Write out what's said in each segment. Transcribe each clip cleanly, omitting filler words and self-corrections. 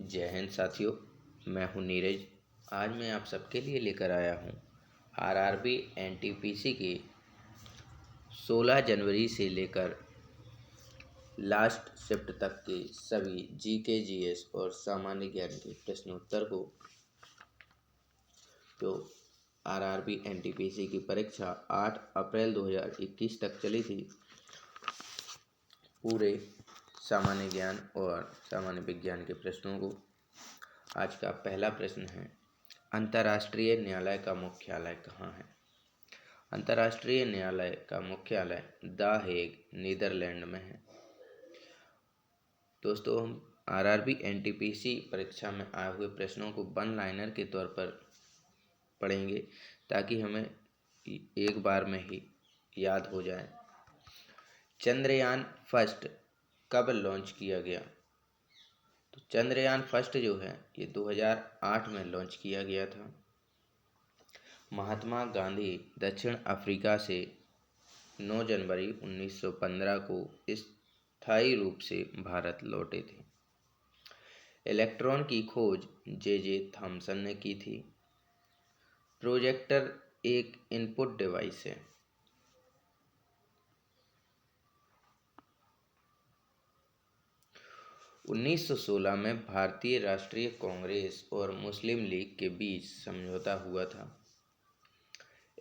जय हिंद साथियों, मैं हूं नीरज। आज मैं आप सबके लिए लेकर आया हूं आरआरबी एनटीपीसी की 16 जनवरी से लेकर लास्ट शिफ्ट तक के सभी जीके जीएस और सामान्य ज्ञान के प्रश्नोत्तर को। जो आरआरबी एनटीपीसी की परीक्षा 8 अप्रैल 2021 तक चली थी, पूरे सामान्य ज्ञान और सामान्य विज्ञान के प्रश्नों को। आज का पहला प्रश्न है, अंतर्राष्ट्रीय न्यायालय का मुख्यालय कहाँ है? अंतर्राष्ट्रीय न्यायालय का मुख्यालय द हेग, नीदरलैंड में है। दोस्तों, हम आरआरबी एनटीपीसी परीक्षा में आए हुए प्रश्नों को वन लाइनर के तौर पर पढ़ेंगे ताकि हमें एक बार में ही याद हो जाए। चंद्रयान फर्स्ट कब लॉन्च किया गया? तो चंद्रयान फर्स्ट जो है ये 2008 में लॉन्च किया गया था। महात्मा गांधी दक्षिण अफ्रीका से 9 जनवरी 1915 को स्थायी रूप से भारत लौटे थे। इलेक्ट्रॉन की खोज जे थॉमसन ने की थी। प्रोजेक्टर एक इनपुट डिवाइस है। उन्नीस 1916 में भारतीय राष्ट्रीय कांग्रेस और मुस्लिम लीग के बीच समझौता हुआ था।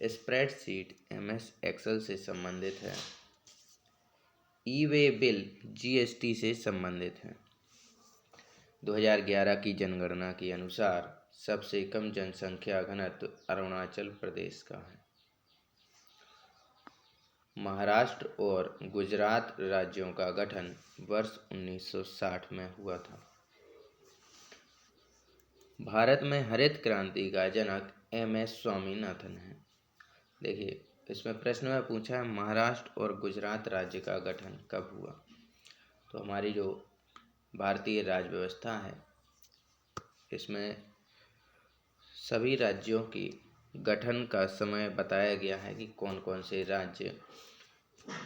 स्प्रेडशीट एमएस एक्सेल से संबंधित है। ई वे बिल जीएसटी से संबंधित है। 2011 की जनगणना के अनुसार सबसे कम जनसंख्या घनत्व अरुणाचल प्रदेश का है। महाराष्ट्र और गुजरात राज्यों का गठन वर्ष 1960 में हुआ था। भारत में हरित क्रांति का जनक एमएस स्वामीनाथन है। देखिए, इसमें प्रश्न में पूछा है महाराष्ट्र और गुजरात राज्य का गठन कब हुआ। तो हमारी जो भारतीय राज्य व्यवस्था है, इसमें सभी राज्यों की गठन का समय बताया गया है कि कौन कौन से राज्य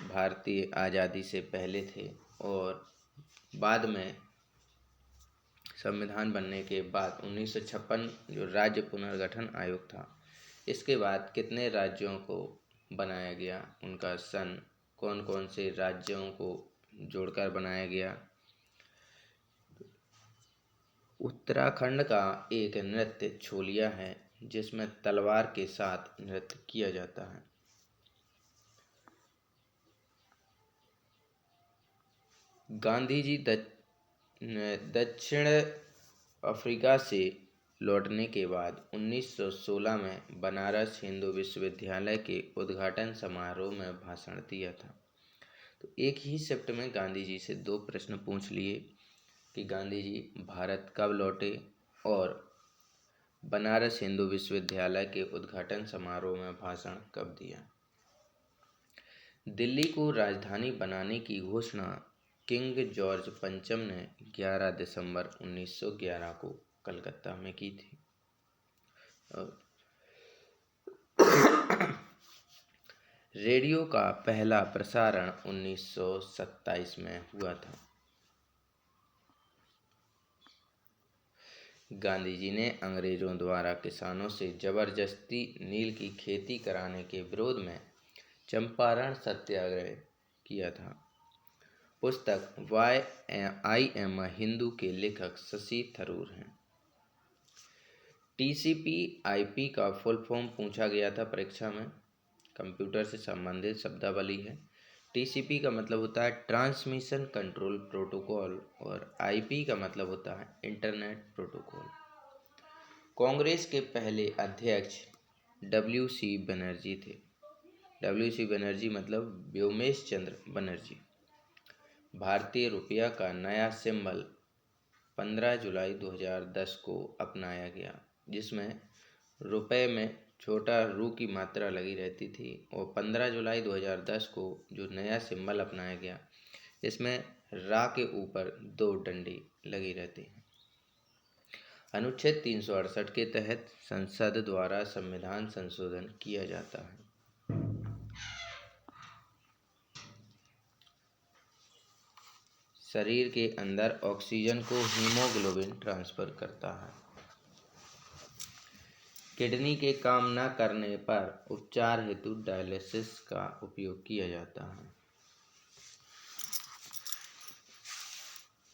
भारतीय आज़ादी से पहले थे और बाद में संविधान बनने के बाद 1956 जो राज्य पुनर्गठन आयोग था, इसके बाद कितने राज्यों को बनाया गया, उनका सन, कौन कौन से राज्यों को जोड़कर बनाया गया। उत्तराखंड का एक नृत्य छोलिया है जिसमें तलवार के साथ नृत्य किया जाता है। गांधी जी दक्षिण अफ्रीका से लौटने के बाद 1916 में बनारस हिंदू विश्वविद्यालय के उद्घाटन समारोह में भाषण दिया था। तो एक ही शिफ्ट में गांधी जी से 2 प्रश्न पूछ लिए कि गांधी जी भारत कब लौटे और बनारस हिंदू विश्वविद्यालय के उद्घाटन समारोह में भाषण कब दिया। दिल्ली को राजधानी बनाने की घोषणा किंग जॉर्ज पंचम ने 11 दिसंबर 1911 को कलकत्ता में की थी। रेडियो का पहला प्रसारण 1927 में हुआ था। गांधी जी ने अंग्रेजों द्वारा किसानों से जबरदस्ती नील की खेती कराने के विरोध में चंपारण सत्याग्रह किया था। पुस्तक why I am a Hindu के लेखक शशि थरूर हैं। टीसीपी आईपी का फुल फॉर्म पूछा गया था परीक्षा में। कंप्यूटर से संबंधित शब्दावली है। टीसीपी का मतलब होता है ट्रांसमिशन कंट्रोल प्रोटोकॉल और आईपी का मतलब होता है इंटरनेट प्रोटोकॉल। कांग्रेस के पहले अध्यक्ष डब्ल्यू.सी. बनर्जी थे। डब्ल्यू.सी. बनर्जी मतलब व्योमेश चंद्र बनर्जी। भारतीय रुपया का नया सिंबल 15 जुलाई 2010 को अपनाया गया, जिसमें रुपए में छोटा रू की मात्रा लगी रहती थी और 15 जुलाई 2010 को जो नया सिंबल अपनाया गया, इसमें रा के ऊपर 2 डंडी लगी रहती हैं। अनुच्छेद 368 के तहत संसद द्वारा संविधान संशोधन किया जाता है। शरीर के अंदर ऑक्सीजन को हीमोग्लोबिन ट्रांसफर करता है। किडनी के काम न करने पर उपचार हेतु डायलिसिस का उपयोग किया जाता है।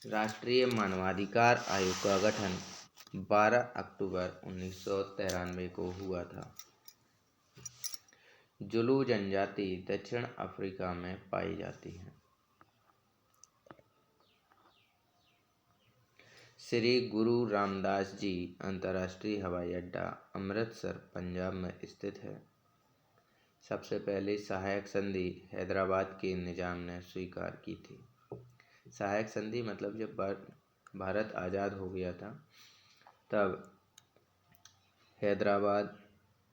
राष्ट्रीय मानवाधिकार आयोग का गठन 12 अक्टूबर 1993 को हुआ था। जुलू जनजाति दक्षिण अफ्रीका में पाई जाती है। श्री गुरु रामदास जी अंतर्राष्ट्रीय हवाई अड्डा अमृतसर पंजाब में स्थित है। सबसे पहले सहायक संधि हैदराबाद के निजाम ने स्वीकार की थी। सहायक संधि मतलब जब भारत आज़ाद हो गया था तब हैदराबाद,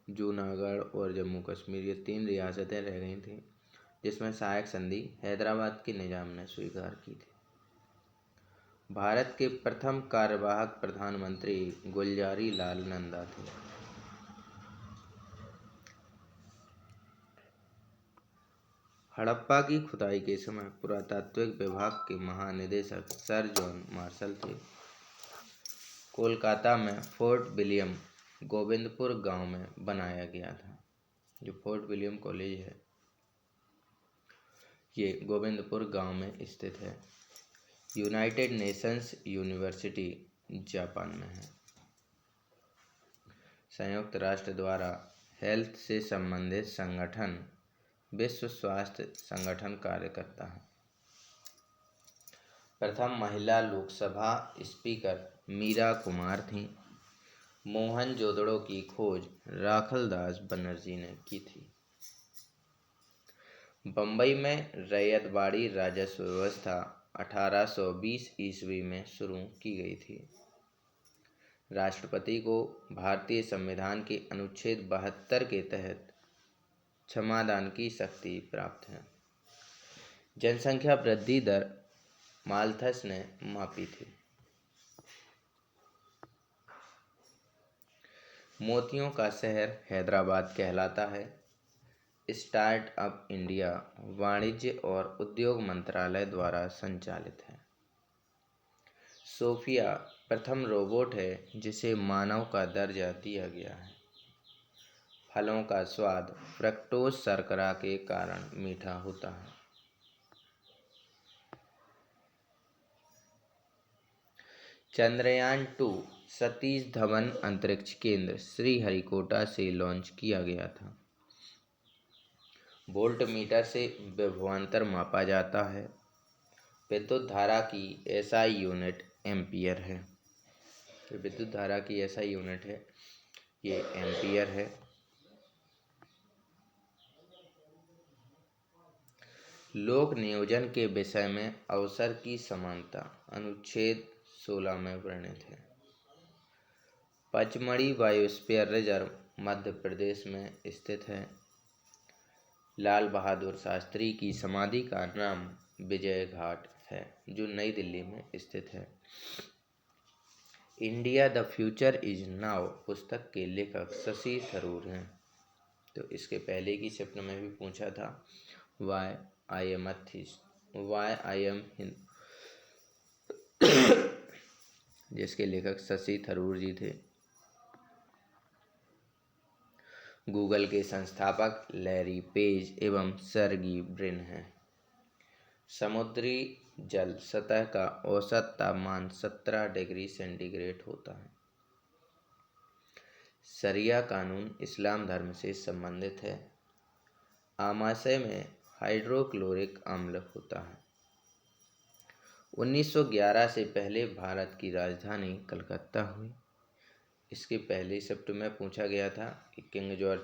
जूनागढ़ और जम्मू कश्मीर ये 3 रियासतें रह गई थीं, जिसमें सहायक संधि हैदराबाद के निजाम ने स्वीकार की थी। भारत के प्रथम कार्यवाहक प्रधानमंत्री गुलजारी लाल नंदा थे। हड़प्पा की खुदाई के समय पुरातात्विक विभाग के महानिदेशक सर जॉन मार्शल थे। कोलकाता में फोर्ट विलियम गोविंदपुर गांव में बनाया गया था। जो फोर्ट विलियम कॉलेज है ये गोविंदपुर गांव में स्थित है। यूनाइटेड नेशंस यूनिवर्सिटी जापान में है। संयुक्त राष्ट्र द्वारा हेल्थ से संबंधित संगठन विश्व स्वास्थ्य संगठन कार्य करता है। प्रथम महिला लोकसभा स्पीकर मीरा कुमार थीं। मोहनजोदड़ो की खोज राखलदास बनर्जी ने की थी। बम्बई में रैयतवाड़ी राजस्व व्यवस्था 1820 ईस्वी में शुरू की गई थी। राष्ट्रपति को भारतीय संविधान के अनुच्छेद 72 के तहत क्षमादान की शक्ति प्राप्त है। जनसंख्या वृद्धि दर माल्थस ने मापी थी। मोतियों का शहर हैदराबाद कहलाता है। स्टार्टअप इंडिया वाणिज्य और उद्योग मंत्रालय द्वारा संचालित है। सोफिया प्रथम रोबोट है जिसे मानव का दर्जा दिया गया है। फलों का स्वाद फ्रक्टोज शर्करा के कारण मीठा होता है। चंद्रयान 2 सतीश धवन अंतरिक्ष केंद्र श्रीहरिकोटा से लॉन्च किया गया था। वोल्ट मीटर से विभवांतर मापा जाता है। विद्युत धारा की एसआई यूनिट एम्पियर है। विद्युत धारा की एसआई यूनिट है ये एम्पियर है। लोक नियोजन के विषय में अवसर की समानता अनुच्छेद 16 में वर्णित है। पचमढ़ी बायोस्फीयर रिजर्व मध्य प्रदेश में स्थित है। लाल बहादुर शास्त्री की समाधि का नाम विजय घाट है जो नई दिल्ली में स्थित है। India the future is now पुस्तक के लेखक शशि थरूर हैं। तो इसके पहले की शिफ्ट में भी पूछा था why I am atheist, why I am Hindu, जिसके लेखक शशि थरूर जी थे। गूगल के संस्थापक लैरी पेज एवं सर्गी ब्रिन हैं। समुद्री जल सतह का औसत तापमान 17 डिग्री सेंटीग्रेड होता है। शरिया कानून इस्लाम धर्म से संबंधित है। आमाशय में हाइड्रोक्लोरिक अम्ल होता है। 1911 से पहले भारत की राजधानी कलकत्ता हुई। इसके पहले शिफ्ट में पूछा गया था कि किंग जॉर्ज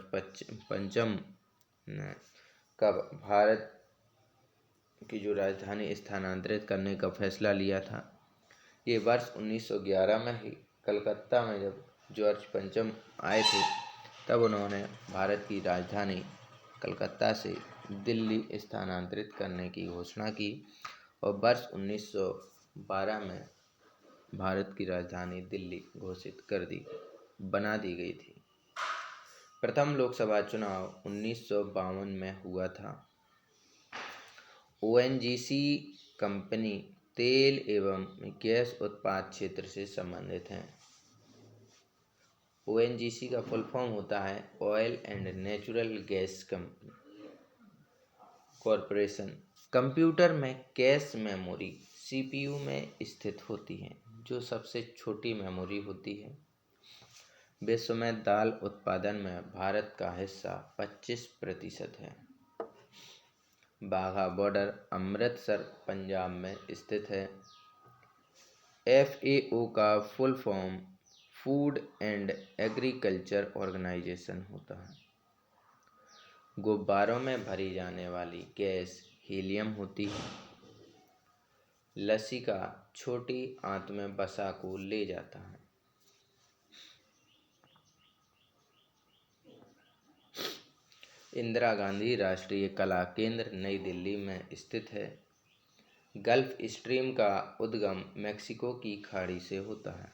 पंचम ने कब भारत की जो राजधानी स्थानांतरित करने का फैसला लिया था। ये वर्ष 1911 में ही कलकत्ता में जब जॉर्ज पंचम आए थे तब उन्होंने भारत की राजधानी कलकत्ता से दिल्ली स्थानांतरित करने की घोषणा की और वर्ष 1912 में भारत की राजधानी दिल्ली घोषित बना दी गई थी। प्रथम लोकसभा चुनाव 1952 में हुआ था। ओएनजीसी कंपनी तेल एवं गैस उत्पाद क्षेत्र से संबंधित हैं। ONGC का फुल फॉर्म होता है oil and natural gas corporation. Computer में कैश मेमोरी CPU में स्थित होती है, जो सबसे छोटी मेमोरी होती है। विश्व में दाल उत्पादन में भारत का हिस्सा 25% है। बाघा बॉर्डर अमृतसर पंजाब में स्थित है। FAO का full form Food and Agriculture Organization होता है। गुब्बारों में भरी जाने वाली गैस हीलियम होती है। लसिका छोटी आंत में वसा को ले जाता है। इंदिरा गांधी राष्ट्रीय कला केंद्र नई दिल्ली में स्थित है। गल्फ स्ट्रीम का उद्गम मेक्सिको की खाड़ी से होता है।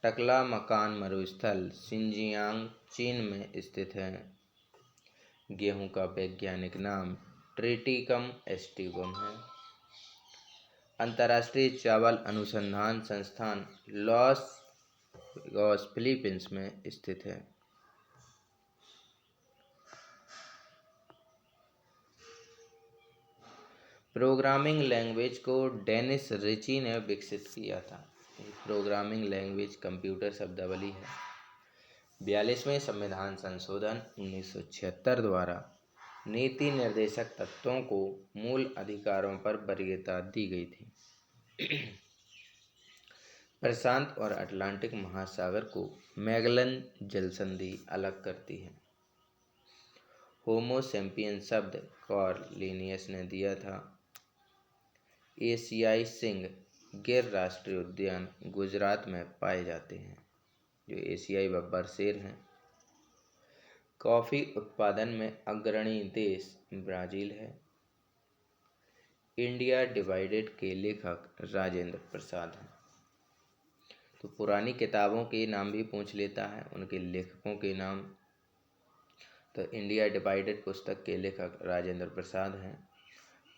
टकला मकान मरुस्थल शिनजियांग चीन में स्थित है। गेहूं का वैज्ञानिक नाम ट्रिटिकम एस्टिवम है। अंतर्राष्ट्रीय चावल अनुसंधान संस्थान लॉस वेगास फिलीपींस में स्थित है। प्रोग्रामिंग लैंग्वेज को डेनिस रिची ने विकसित किया था। प्रोग्रामिंग लैंग्वेज कंप्यूटर शब्दावली है। 42वें संविधान संशोधन 1976 द्वारा नीति निर्देशक तत्वों को मूल अधिकारों पर वरीयता दी गई थी। प्रशांत और अटलांटिक महासागर को मैगलन जलसंधि अलग करती है। होमो सेपियन शब्द कार्ल लिनियस ने दिया था। एशियाई सिंह गिर राष्ट्रीय उद्यान गुजरात में पाए जाते हैं, जो एशियाई बब्बर शेर हैं। कॉफ़ी उत्पादन में अग्रणी देश ब्राज़ील है। इंडिया डिवाइडेड के लेखक राजेंद्र प्रसाद हैं। तो पुरानी किताबों के नाम भी पूछ लेता है, उनके लेखकों के नाम। तो इंडिया डिवाइडेड पुस्तक के लेखक राजेंद्र प्रसाद हैं।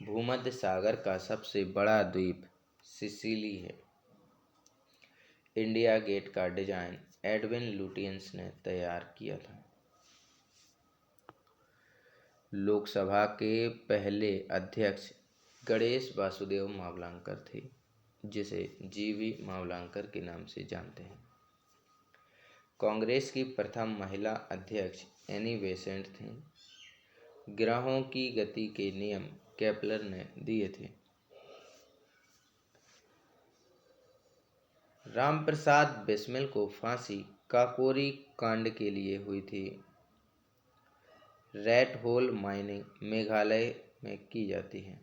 भूमध्य सागर का सबसे बड़ा द्वीप सिसिली है। इंडिया गेट का डिजाइन एडविन लुटियंस ने तैयार किया था। लोकसभा के पहले अध्यक्ष गणेश वासुदेव मावलंकर थे, जिसे GV मावलंकर के नाम से जानते हैं। कांग्रेस की प्रथम महिला अध्यक्ष एनी बेसेंट थीं। ग्रहों की गति के नियम केपलर ने दिए थे। रामप्रसाद बिस्मिल को फांसी काकोरी कांड के लिए हुई थी। रेड होल माइनिंग मेघालय में की जाती है।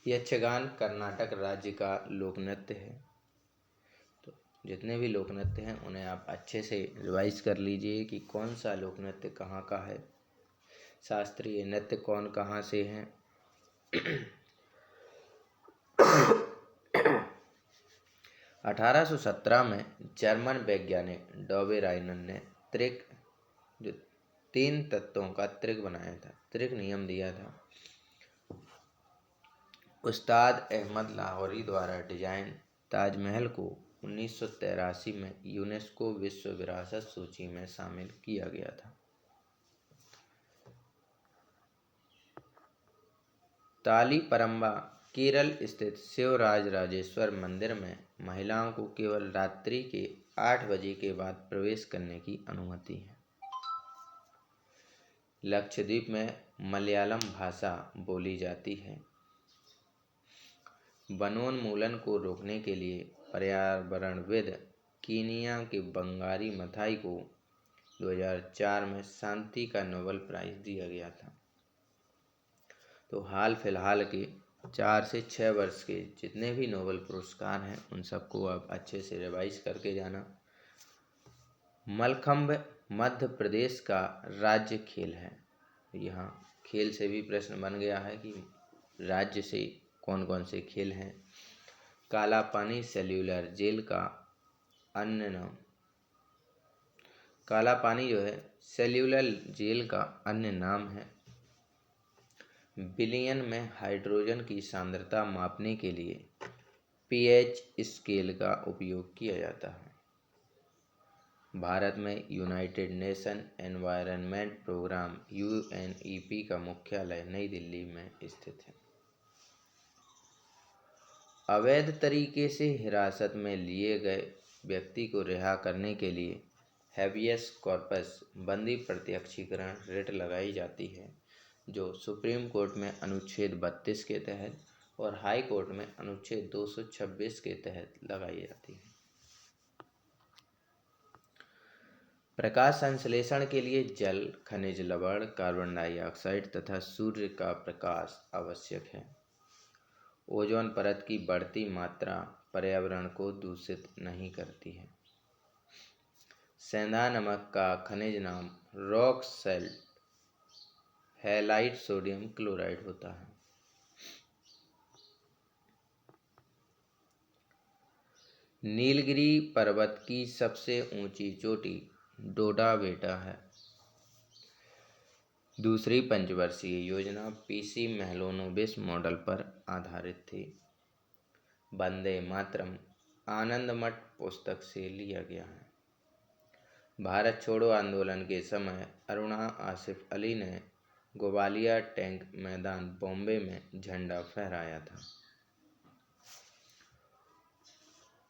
यक्षगान कर्नाटक राज्य का लोक नृत्य है। तो जितने भी लोक नृत्य हैं उन्हें आप अच्छे से रिवाइज कर लीजिए कि कौन सा लोक नृत्य कहाँ का है, शास्त्रीय नृत्य कौन कहाँ से हैं। 1817 में जर्मन वैज्ञानिक डॉबेराइनर ने त्रिक जो 3 तत्वों का त्रिक बनाया था, त्रिक नियम दिया था। उस्ताद अहमद लाहौरी द्वारा डिजाइन ताजमहल को 1983 में यूनेस्को विश्व विरासत सूची में शामिल किया गया था। तालीपरंबा केरल स्थित शिवराज राजेश्वर मंदिर में महिलाओं को केवल रात्रि के 8 बजे के बाद प्रवेश करने की अनुमति है। लक्षद्वीप में मलयालम भाषा बोली जाती है। वनोन्मूलन को रोकने के लिए पर्यावरणविद कीनिया के बंगारी मथाई को 2004 में शांति का नोबेल प्राइज दिया गया था। तो हाल फिलहाल के 4 से 6 वर्ष के जितने भी नोबेल पुरस्कार हैं उन सबको आप अच्छे से रिवाइज करके जाना। मलखंभ मध्य प्रदेश का राज्य खेल है। यहाँ खेल से भी प्रश्न बन गया है कि राज्य से कौन कौन से खेल हैं। काला पानी सेल्यूलर जेल का अन्य नाम। काला पानी जो है सेल्यूलर जेल का अन्य नाम है। बिलियन में हाइड्रोजन की सांद्रता मापने के लिए पीएच स्केल का उपयोग किया जाता है। भारत में United Nation Environment Programme UNEP का मुख्यालय नई दिल्ली में स्थित है। अवैध तरीके से हिरासत में लिए गए व्यक्ति को रिहा करने के लिए हैबियस कॉर्पस बंदी प्रत्यक्षीकरण रिट लगाई जाती है, जो सुप्रीम कोर्ट में अनुच्छेद 32 के तहत और हाई कोर्ट में अनुच्छेद 226 के तहत लगाई जाती है। प्रकाश संश्लेषण के लिए जल, खनिज लवण, कार्बन डाइऑक्साइड तथा सूर्य का प्रकाश आवश्यक है। ओजोन परत की बढ़ती मात्रा पर्यावरण को दूषित नहीं करती है। सेंधा नमक का खनिज नाम rock salt halide sodium chloride होता है। नीलगिरी पर्वत की सबसे ऊंची चोटी डोडा बेटा है। दूसरी पंचवर्षीय योजना पीसी मेहलोनोबिस मॉडल पर आधारित थी। वंदे मातरम आनंद मठ पुस्तक से लिया गया है। भारत छोड़ो आंदोलन के समय अरुणा आसिफ अली ने ग्वालियर टैंक मैदान बॉम्बे में झंडा फहराया था।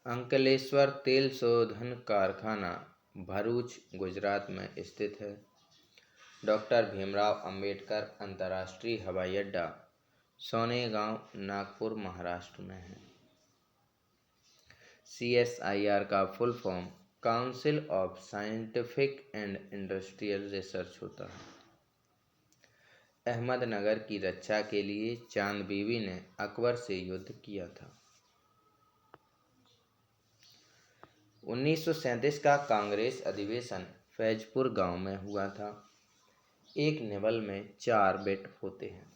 अंकलेश्वर तेल शोधन कारखाना भरूच गुजरात में स्थित है। डॉक्टर भीमराव अंबेडकर अंतर्राष्ट्रीय हवाई अड्डा सोनेगांव नागपुर महाराष्ट्र में है। CSIR का full form council of scientific and industrial research होता है। अहमदनगर की रक्षा के लिए चांद बीबी ने अकबर से युद्ध किया था। 1937 का कांग्रेस अधिवेशन फैजपुर गांव में हुआ था। एक निबल में 4 बिट होते हैं।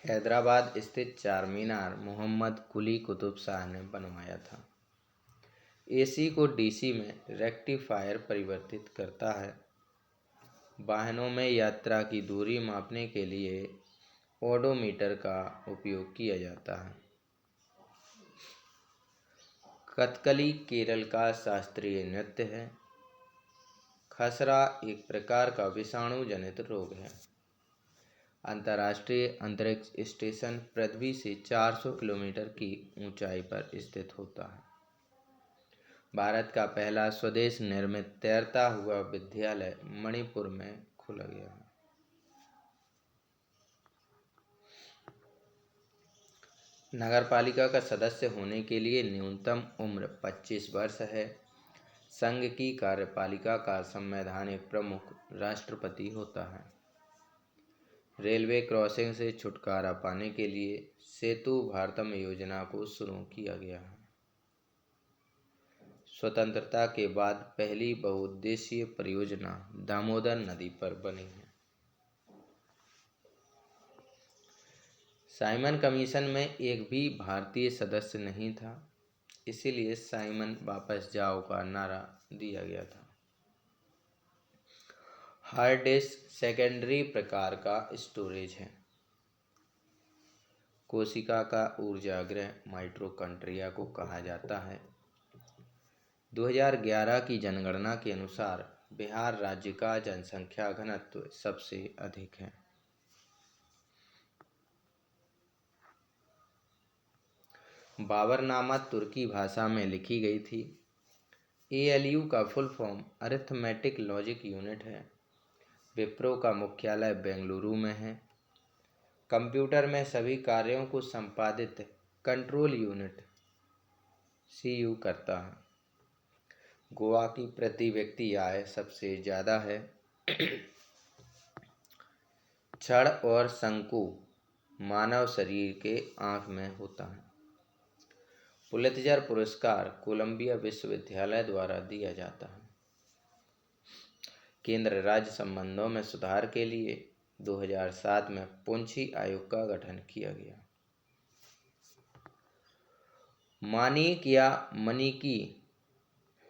हैदराबाद स्थित चार मीनार मोहम्मद कुली कुतुब शाह ने बनवाया था। AC को DC में रेक्टिफायर परिवर्तित करता है। वाहनों में यात्रा की दूरी मापने के लिए ओडोमीटर का उपयोग किया जाता है। कथकली केरल का शास्त्रीय नृत्य है। खसरा एक प्रकार का विषाणु जनित रोग है। अंतर्राष्ट्रीय अंतरिक्ष स्टेशन पृथ्वी से 400 किलोमीटर की ऊंचाई पर स्थित होता है। भारत का पहला स्वदेश निर्मित तैरता हुआ विद्यालय मणिपुर में खुला गया है। नगरपालिका का सदस्य होने के लिए न्यूनतम उम्र 25 वर्ष है। संघ की कार्यपालिका का संवैधानिक प्रमुख राष्ट्रपति होता है। रेलवे क्रॉसिंग से छुटकारा पाने के लिए सेतु भारतम योजना को शुरू किया गया है। स्वतंत्रता के बाद पहली बहुउद्देशीय परियोजना दामोदर नदी पर बनी है। साइमन कमीशन में एक भी भारतीय सदस्य नहीं था, इसीलिए साइमन वापस जाओ का नारा दिया गया था। हार्ड डिस्क सेकेंडरी प्रकार का स्टोरेज है। कोशिका का ऊर्जागृह माइटोकॉन्ड्रिया को कहा जाता है। 2011 की जनगणना के अनुसार बिहार राज्य का जनसंख्या घनत्व सबसे अधिक है। बाबरनामा तुर्की भाषा में लिखी गई थी। ALU का full form arithmetic logic unit है। विप्रो का मुख्यालय बेंगलुरु में है। कंप्यूटर में सभी कार्यों को संपादित कंट्रोल यूनिट CU करता है। गोवा की प्रति व्यक्ति आय सबसे ज़्यादा है। छड़ और शंकु मानव शरीर के आँख में होता है। पुलित्जर पुरस्कार कोलंबिया विश्वविद्यालय द्वारा दिया जाता है। केंद्र राज्य संबंधों में सुधार के लिए 2007 में पुंछी आयोग का गठन किया गया। मानिक या मनिकी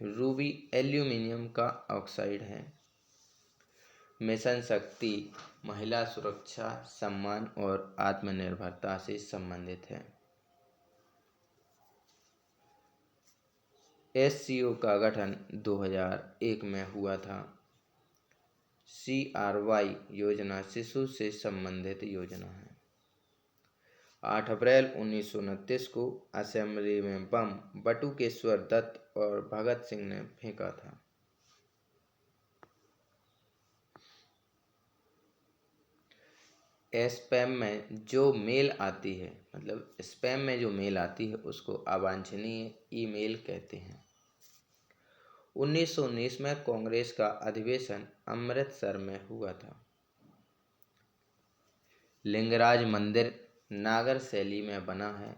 रूबी एल्यूमिनियम का ऑक्साइड है। मिशन शक्ति महिला सुरक्षा, सम्मान और आत्मनिर्भरता से संबंधित है। SCO का गठन 2001 में हुआ था। CRY योजना शिशु से संबंधित योजना है। 8 अप्रैल 1929 को असेंबली में बम बटुकेश्वर दत्त और भगत सिंह ने फेंका था। स्पैम में जो मेल आती है, मतलब स्पैम में जो मेल आती है उसको अवांछनीय ईमेल कहते हैं। 1919 में कांग्रेस का अधिवेशन अमृतसर में हुआ था। लिंगराज मंदिर नागर शैली में बना है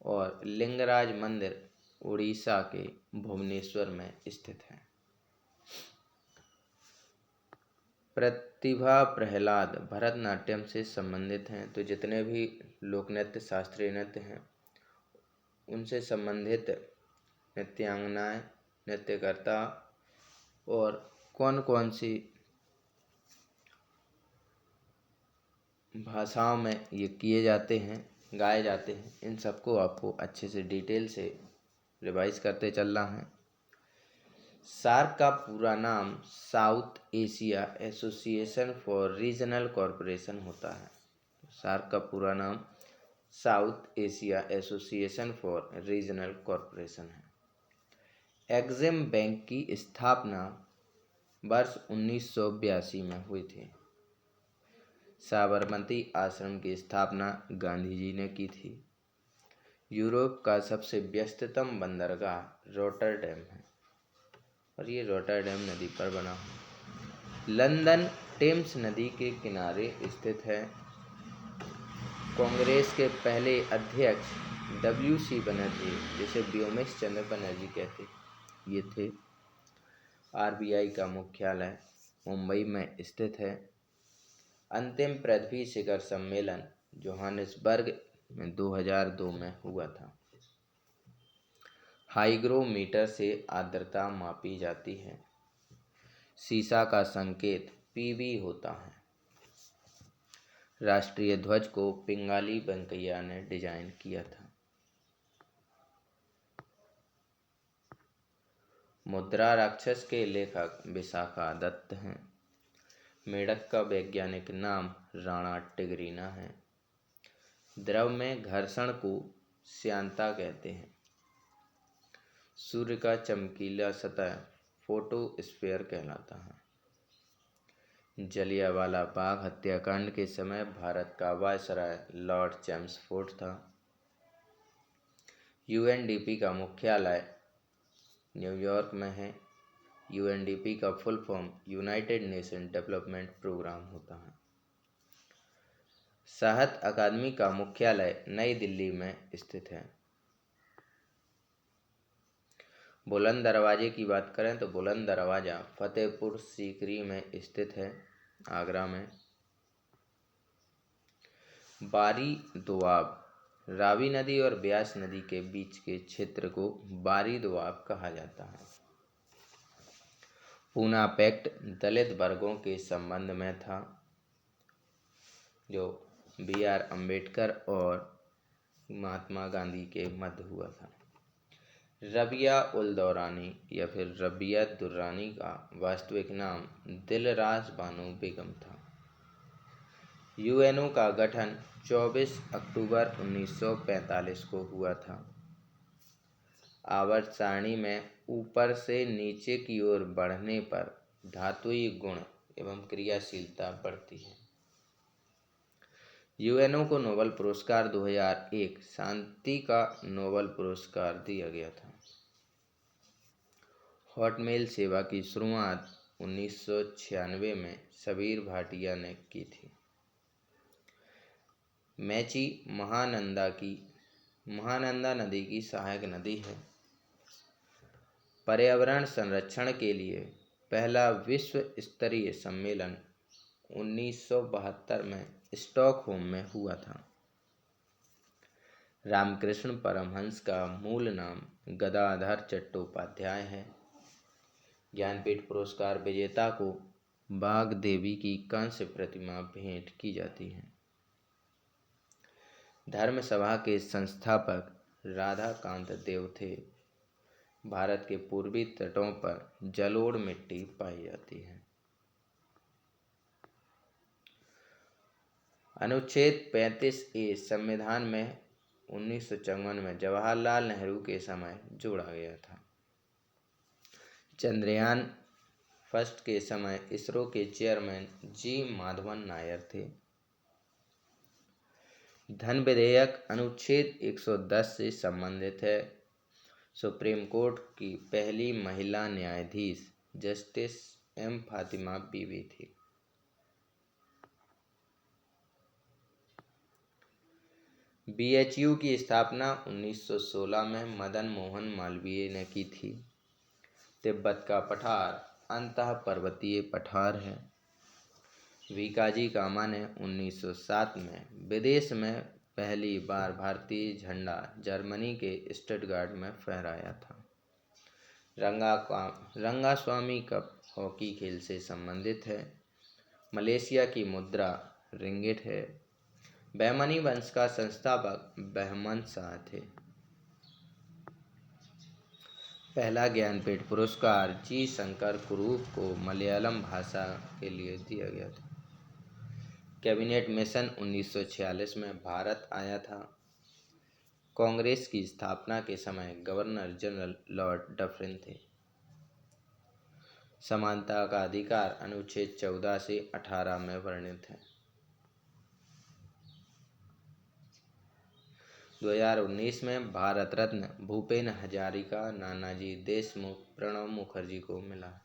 और लिंगराज मंदिर उड़ीसा के भुवनेश्वर में स्थित है। प्रतिभा प्रहलाद भरतनाट्यम से संबंधित हैं, तो जितने भी लोक नृत्य, शास्त्रीय नृत्य हैं, उनसे संबंधित नृत्यांगनाएं, नृत्यकर्ता और कौन कौन सी भाषाओं में ये किए जाते हैं, गाए जाते हैं, इन सबको आपको अच्छे से डिटेल से रिवाइज करते चलना है। सार्क का पूरा नाम south Asia association for regional corporation होता है। सार्क का पूरा नाम south Asia association for regional corporation है। एग्जिम बैंक की स्थापना वर्ष 1982 में हुई थी। साबरमती आश्रम की स्थापना गांधी जी ने की थी। यूरोप का सबसे व्यस्ततम बंदरगाह रोटरडैम है और ये रोटरडैम नदी पर बना है। लंदन टेम्स नदी के किनारे स्थित है। कांग्रेस के पहले अध्यक्ष WC बनर्जी, जिसे व्योमेश चंद्र बनर्जी कहते, ये थे। RBI का मुख्यालय मुंबई में स्थित है। अंतिम पृथ्वी शिखर सम्मेलन जोहानिसबर्ग में 2002 में हुआ था। हाइग्रोमीटर से आर्द्रता मापी जाती है। सीसा का संकेत PV होता है। राष्ट्रीय ध्वज को पिंगाली वेंकैया ने डिजाइन किया था। मुद्रा राक्षस के लेखक विशाखा दत्त हैं। मेढक का वैज्ञानिक नाम राणा टिगरीना है। द्रव में घर्षण को श्यानता कहते हैं। सूर्य का चमकीला सतह फोटोस्फीयर कहलाता है। जलियांवाला बाग हत्याकांड के समय भारत का वायसराय लॉर्ड चैम्सफोर्ड था। UNDP का मुख्यालय न्यूयॉर्क में है। UNDP का full form United Nation Development Programme होता है। साहित्य अकादमी का मुख्यालय नई दिल्ली में स्थित है। बुलंद दरवाजे की बात करें तो बुलंद दरवाजा फतेहपुर सीकरी में स्थित है, आगरा में। बारी दोआब रावी नदी और ब्यास नदी के बीच के क्षेत्र को बारी दोआब कहा जाता है। पूना पैक्ट दलित वर्गों के संबंध में था, जो BR अम्बेडकर और महात्मा गांधी के मध्य हुआ था। रबिया उल दौरानी या फिर रबिया दुर्रानी का वास्तविक नाम दिलराज बानो बेगम था। UNO का गठन 24 अक्टूबर 1945 को हुआ था। आवर्त सारणी में ऊपर से नीचे की ओर बढ़ने पर धातुई गुण एवं क्रियाशीलता बढ़ती है। UNO को नोबेल पुरस्कार 2001 शांति का नोबेल पुरस्कार दिया गया था। हॉटमेल सेवा की शुरुआत 1996 में सबीर भाटिया ने की थी। मैची महानंदा नदी की सहायक नदी है। पर्यावरण संरक्षण के लिए पहला विश्व स्तरीय सम्मेलन 1972 में स्टॉकहोम में हुआ था। रामकृष्ण परमहंस का मूल नाम गदाधर चट्टोपाध्याय है। ज्ञानपीठ पुरस्कार विजेता को बाग देवी की कांस्य प्रतिमा भेंट की जाती है। धर्म सभा के संस्थापक राधाकांत देव थे। भारत के पूर्वी तटों पर जलोढ़ मिट्टी पाई जाती है। अनुच्छेद 35A संविधान में 1954 में जवाहरलाल नेहरू के समय जोड़ा गया था। चंद्रयान फर्स्ट के समय इसरो के चेयरमैन जी माधवन नायर थे। धन विधेयक अनुच्छेद 110 से संबंधित है। सुप्रीम कोर्ट की पहली महिला न्यायाधीश जस्टिस एम फातिमा बीवी थी। BHU की स्थापना 1916 में मदन मोहन मालवीय ने की थी। तिब्बत का पठार अंतः पर्वतीय पठार है। वीकाजी कामा ने 1907 में विदेश में पहली बार भारतीय झंडा जर्मनी के स्टटगार्ट में फहराया था। रंगास्वामी कप हॉकी खेल से संबंधित है। मलेशिया की मुद्रा रिंगिट है। बहमनी वंश का संस्थापक बहमन शाह थे। पहला ज्ञानपीठ पुरस्कार जी शंकर कुरूप को मलयालम भाषा के लिए दिया गया था। कैबिनेट मिशन 1946 में भारत आया था। कांग्रेस की स्थापना के समय गवर्नर जनरल लॉर्ड डफरिन थे। समानता का अधिकार अनुच्छेद 14 से 18 में वर्णित है। 2019 में भारत रत्न भूपेन हजारिका नानाजी देशमुख प्रणब मुखर्जी को मिला।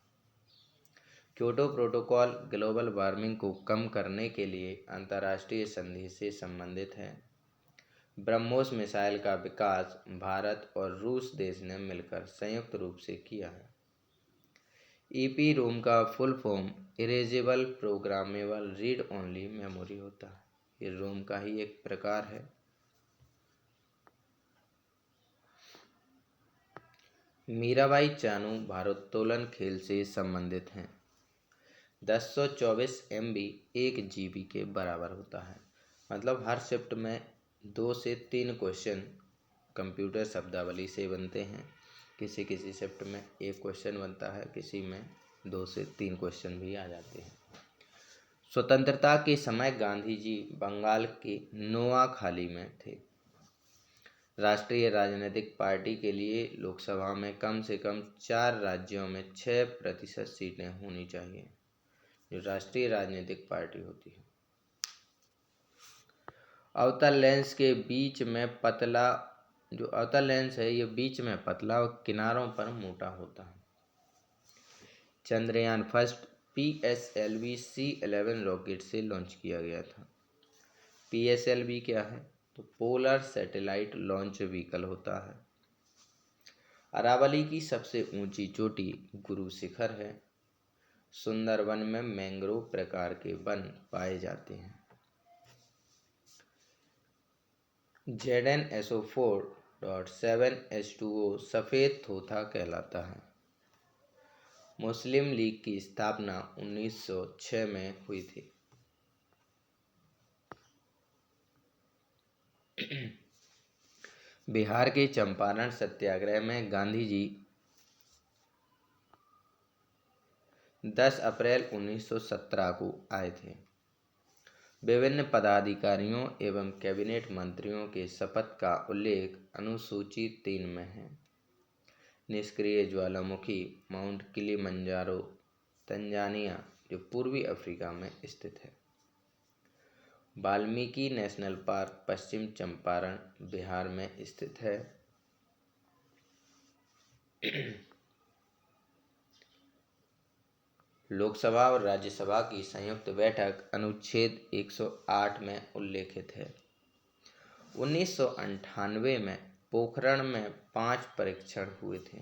क्योटो प्रोटोकॉल ग्लोबल वार्मिंग को कम करने के लिए अंतर्राष्ट्रीय संधि से संबंधित है। ब्रह्मोस मिसाइल का विकास भारत और रूस देश ने मिलकर संयुक्त रूप से किया है। EPROM रोम का full form erasable programmable read only memory होता है। ये रोम का ही एक प्रकार है। मीराबाई चानू भारोत्तोलन खेल से संबंधित हैं। 1024 MB 1 GB के बराबर होता है। मतलब हर शिफ्ट में 2 से 3 क्वेश्चन कंप्यूटर शब्दावली से बनते हैं। किसी किसी शिफ्ट में 1 क्वेश्चन बनता है, किसी में 2 से 3 क्वेश्चन भी आ जाते हैं। स्वतंत्रता के समय गांधी जी बंगाल के नोआखाली में थे। राष्ट्रीय राजनीतिक पार्टी के लिए लोकसभा में कम से कम 4 राज्यों में 6% सीटें होनी चाहिए, जो राष्ट्रीय राजनीतिक पार्टी होती है। अवतल लेंस के बीच में पतला, जो अवतल लेंस है ये बीच में पतला और किनारों पर मोटा होता है। Chandrayaan first PSLV C11 rocket से लॉन्च किया गया था। PSLV क्या है? तो पोलर सैटेलाइट लॉन्च व्हीकल होता है। अरावली की सबसे ऊंची चोटी गुरु शिखर है। सुंदरवन में मैंग्रोव प्रकार के वन पाए जाते हैं। ZnSO4.7H2O सफ़ेद थोथा कहलाता है। मुस्लिम लीग की स्थापना 1906 में हुई थी। बिहार के चंपारण सत्याग्रह में गांधी जी 10 अप्रैल 1917 को आए थे। विभिन्न पदाधिकारियों एवं कैबिनेट मंत्रियों के शपथ का उल्लेख अनुसूची 3 में है। निष्क्रिय ज्वालामुखी माउंट किलिमंजारो तंजानिया, जो पूर्वी अफ्रीका में स्थित है। वाल्मीकि नेशनल पार्क पश्चिम चंपारण बिहार में स्थित है। लोकसभा और राज्यसभा की संयुक्त बैठक अनुच्छेद 108 में उल्लेखित है। 1998 में पोखरण में 5 परीक्षण हुए थे।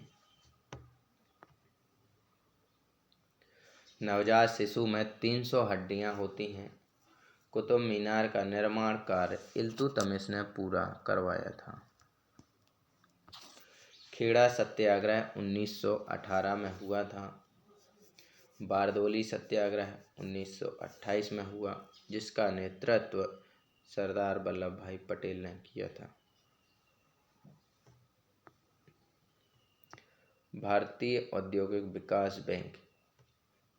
नवजात शिशु में 300 हड्डियां होती हैं। कुतुब मीनार का निर्माण कार्य इल्तुतमिश ने पूरा करवाया था। खेड़ा सत्याग्रह 1918 में हुआ था। बारदोली सत्याग्रह 1928 में हुआ, जिसका नेतृत्व सरदार वल्लभ भाई पटेल ने किया था। भारतीय औद्योगिक विकास बैंक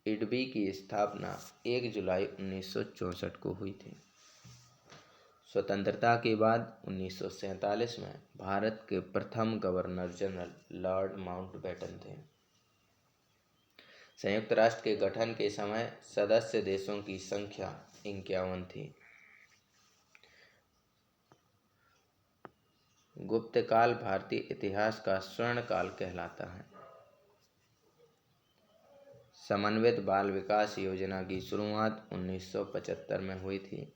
इडबी की स्थापना 1 जुलाई 1964 को हुई थी। स्वतंत्रता के बाद 1947 में भारत के प्रथम गवर्नर जनरल लॉर्ड माउंटबेटन थे। संयुक्त राष्ट्र के गठन के समय सदस्य देशों की संख्या 51 थी। गुप्त काल भारतीय इतिहास का स्वर्ण काल कहलाता है। समन्वित बाल विकास योजना की शुरुआत 1975 में हुई थी।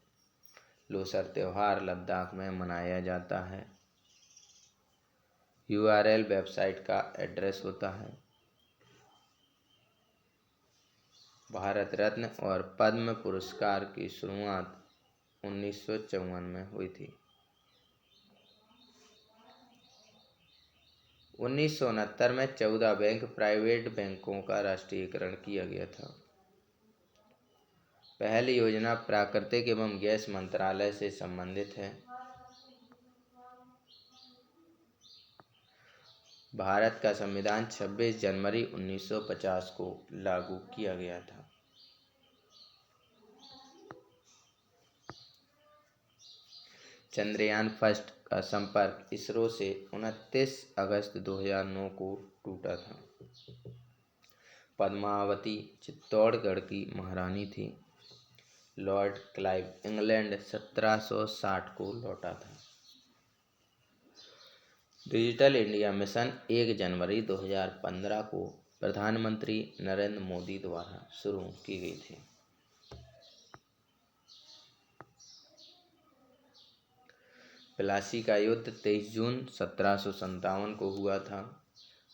लोसर त्योहार लद्दाख में मनाया जाता है। URL वेबसाइट का एड्रेस होता है। भारत रत्न और पद्म पुरस्कार की शुरुआत 1954 में हुई थी। 1969 में 14 बैंक प्राइवेट बैंकों का राष्ट्रीयकरण किया गया था। पहली योजना प्राकृतिक एवं गैस मंत्रालय से संबंधित है। भारत का संविधान 26 जनवरी 1950 को लागू किया गया था। चंद्रयान फर्स्ट का संपर्क इसरो से 29 अगस्त 2009 को टूटा था। पद्मावती चित्तौड़गढ़ की महारानी थी। लॉर्ड क्लाइव इंग्लैंड 1760 को लौटा था। डिजिटल इंडिया मिशन 1 जनवरी 2015 को प्रधानमंत्री नरेंद्र मोदी द्वारा शुरू की गई थी। प्लासी का युद्ध 23 जून 1757 को हुआ था।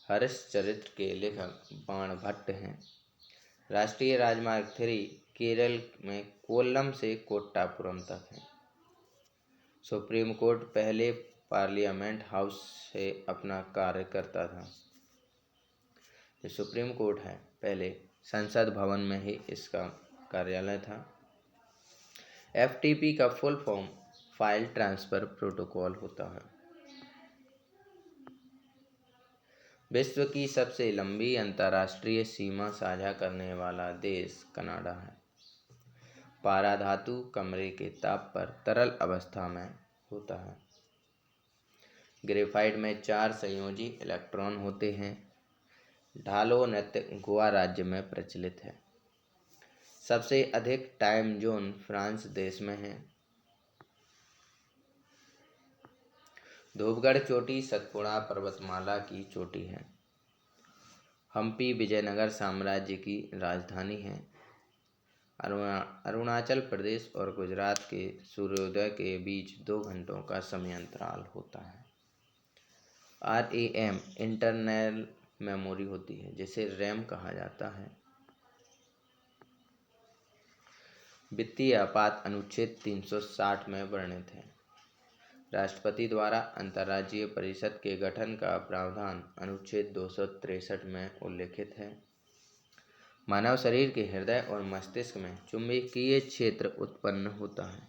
हर्षचरित्र के लेखक बाणभट्ट हैं। राष्ट्रीय राजमार्ग 3 केरल में कोल्लम से कोट्टापुरम तक है। सुप्रीम कोर्ट पहले पार्लियामेंट हाउस से अपना कार्य करता था। जो सुप्रीम कोर्ट है, पहले संसद भवन में ही इसका कार्यालय था। FTP का full form file transfer protocol होता है। विश्व की सबसे लंबी अंतर्राष्ट्रीय सीमा साझा करने वाला देश कनाडा है। पारा धातु कमरे के ताप पर तरल अवस्था में होता है। ग्रेफाइट में 4 संयोजी इलेक्ट्रॉन होते हैं। ढालो नृत्य गोवा राज्य में प्रचलित है। सबसे अधिक टाइम जोन फ्रांस देश में है। धूपगढ़ चोटी सतपुड़ा पर्वतमाला की चोटी है। हम्पी विजयनगर साम्राज्य की राजधानी है। अरुणाचल प्रदेश और गुजरात के सूर्योदय के बीच 2 घंटों का समयांतराल होता है। RAM इंटरनल मेमोरी होती है, जिसे रैम कहा जाता है। वित्तीय आपात अनुच्छेद 360 में वर्णित है। राष्ट्रपति द्वारा अंतर्राज्यीय परिषद के गठन का प्रावधान अनुच्छेद 263 में उल्लिखित है। मानव शरीर के हृदय और मस्तिष्क में चुंबकीय क्षेत्र उत्पन्न होता है।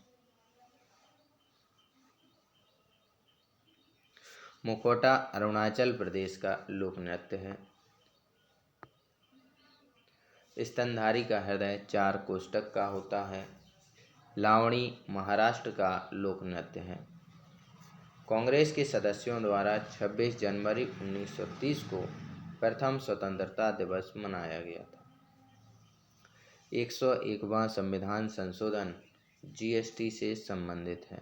मुखौटा अरुणाचल प्रदेश का लोक नृत्य है। स्तनधारी का हृदय 4 कोष्ठक का होता है। लावणी महाराष्ट्र का लोक नृत्य है। कांग्रेस के सदस्यों द्वारा 26 जनवरी 1930 को प्रथम स्वतंत्रता दिवस मनाया गया था। 101वां संविधान संशोधन GST से संबंधित है।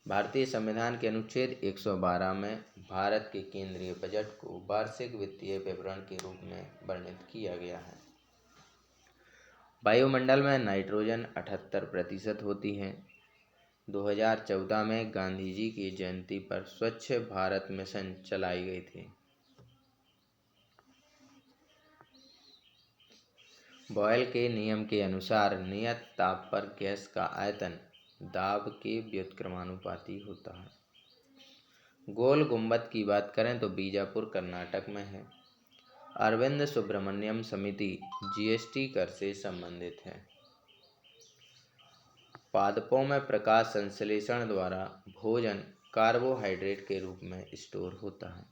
भारतीय संविधान के अनुच्छेद 112 में भारत के केंद्रीय बजट को वार्षिक वित्तीय विवरण के रूप में वर्णित किया गया है। वायुमंडल में नाइट्रोजन 78% होती है। 2014 में गांधी जी की जयंती पर स्वच्छ भारत मिशन चलाई गई थी। बॉयल के नियम के अनुसार नियत ताप पर गैस का आयतन दाब के व्युत्क्रमानुपाती होता है। गोल गुंबद की बात करें तो बीजापुर कर्नाटक में है। अरविंद सुब्रमण्यम समिति जीएसटी कर से संबंधित है। पादपों में प्रकाश संश्लेषण द्वारा भोजन कार्बोहाइड्रेट के रूप में स्टोर होता है।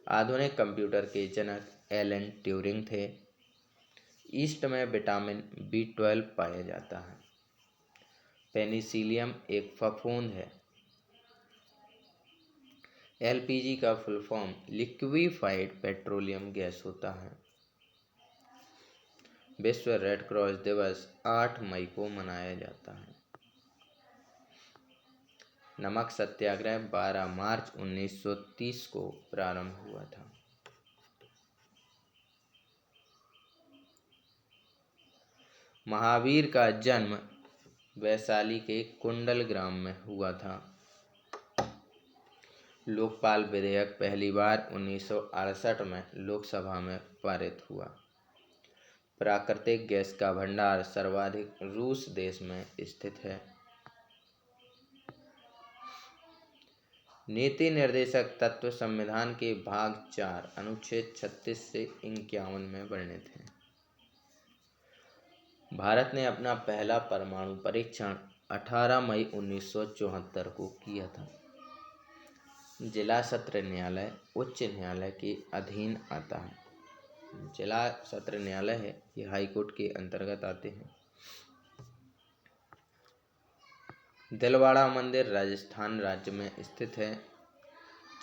आधुनिक कंप्यूटर के जनक एलन ट्यूरिंग थे। ईस्ट में विटामिन B12 पाया जाता है। पेनिसिलियम एक फफूंद है। एलपीजी का full form liquefied petroleum gas होता है। विश्व रेड क्रॉस दिवस 8 मई को मनाया जाता है। नमक सत्याग्रह 12 मार्च 1930 को प्रारंभ हुआ था। महावीर का जन्म वैशाली के कुंडल ग्राम में हुआ था। लोकपाल विधेयक पहली बार 1968 में लोकसभा में पारित हुआ। प्राकृतिक गैस का भंडार सर्वाधिक रूस देश में स्थित है। नीति निर्देशक तत्व संविधान के भाग 4 अनुच्छेद 36 से 51 में वर्णित हैं। भारत ने अपना पहला परमाणु परीक्षण 18 मई 1974 को किया था। जिला सत्र न्यायालय उच्च न्यायालय के अधीन आता है। जिला सत्र न्यायालय है, ये हाईकोर्ट के अंतर्गत आते हैं। दिलवाड़ा मंदिर राजस्थान राज्य में स्थित है।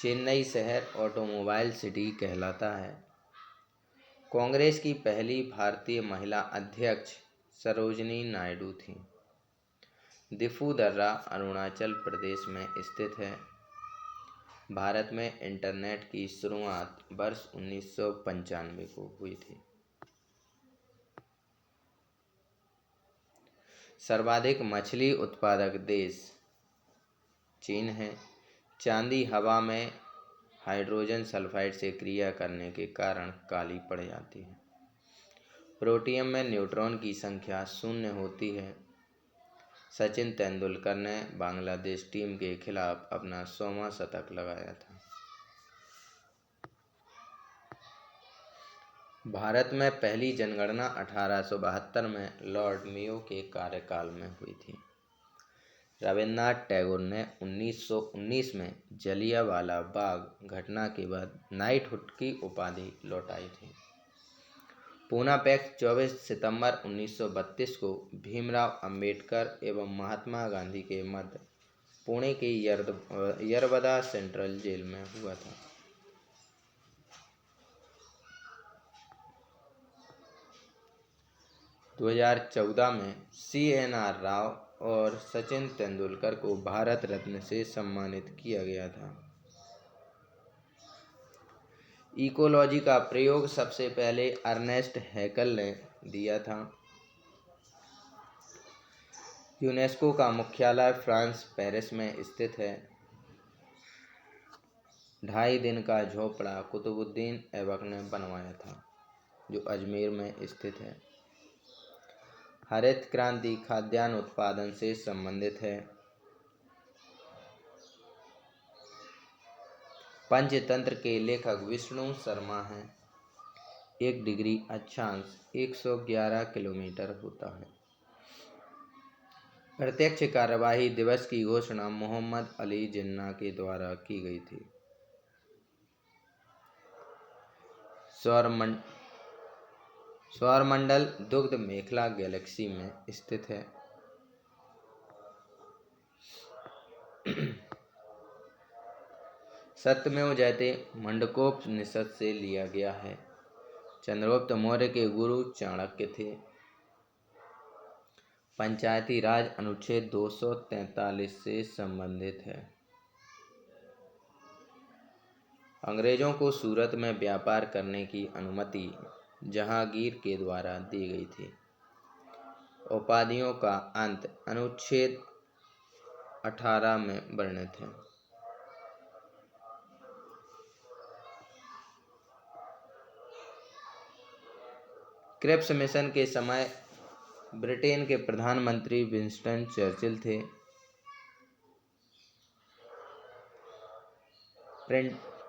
चेन्नई शहर ऑटोमोबाइल सिटी कहलाता है। कांग्रेस की पहली भारतीय महिला अध्यक्ष सरोजिनी नायडू थी। दिफू दर्रा अरुणाचल प्रदेश में स्थित है। भारत में इंटरनेट की शुरुआत वर्ष 1995 को हुई थी। सर्वाधिक मछली उत्पादक देश चीन है। चांदी हवा में हाइड्रोजन सल्फाइड से क्रिया करने के कारण काली पड़ जाती है। प्रोटियम में न्यूट्रॉन की संख्या 0 होती है। सचिन तेंदुलकर ने बांग्लादेश टीम के खिलाफ अपना 100वां शतक लगाया था। भारत में पहली जनगणना 1872 में लॉर्ड मेयो के कार्यकाल में हुई थी। रविन्द्रनाथ टैगोर ने 1919 में जलियांवाला बाग घटना के बाद नाइटहुड की उपाधि लौटाई थी। पूना पैक्ट 24 सितंबर 1932 को भीमराव अंबेडकर एवं महात्मा गांधी के मध्य पुणे के यरवदा सेंट्रल जेल में हुआ था। दो 2014 में CNR राव और सचिन तेंदुलकर को भारत रत्न से सम्मानित किया गया था। इकोलॉजी का प्रयोग सबसे पहले अर्नेस्ट हैकल ने दिया था। यूनेस्को का मुख्यालय फ्रांस पेरिस में स्थित है। 2.5 दिन का झोपड़ा कुतुबुद्दीन ऐबक ने बनवाया था, जो अजमेर में स्थित है। हरित क्रांति खाद्यान्न उत्पादन से संबंधित है। पंचतंत्र के लेखक विष्णु शर्मा हैं। 1 डिग्री अक्षांश 111 किलोमीटर होता है। प्रत्यक्ष कार्यवाही दिवस की घोषणा मोहम्मद अली जिन्ना के द्वारा की गई थी। सौरमंडल दुग्ध मेखला गैलेक्सी में स्थित है। सत्यमेव जयते मंडकोपनिषद से लिया गया है। चंद्रगुप्त मौर्य के गुरु चाणक्य थे। पंचायती राज अनुच्छेद 243 से संबंधित है। अंग्रेजों को सूरत में व्यापार करने की अनुमति जहांगीर के द्वारा दी गई थी। उपाधियों का अंत अनुच्छेद 18 में वर्णित है। क्रिप्स मिशन के समय ब्रिटेन के प्रधानमंत्री विंस्टन चर्चिल थे।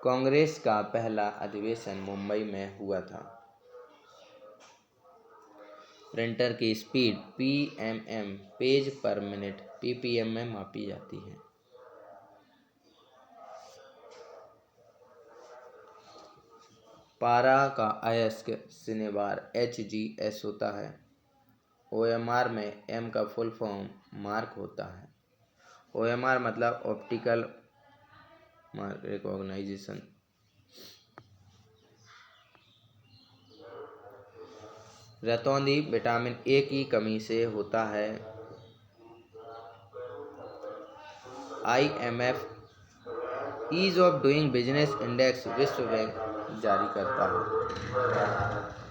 कांग्रेस का पहला अधिवेशन मुंबई में हुआ था। प्रिंटर की स्पीड पीएमएम पेज पर मिनट पीपीएम में मापी जाती है। पारा का अयस्क शनिवार HGS होता है। OMR में M का फुल फॉर्म मार्क होता है। OMR मतलब ऑप्टिकल रिकॉग्नाइजेशन। रतौंधी विटामिन A की कमी से होता है। IMF ease of doing business index विश्व बैंक जारी करता है।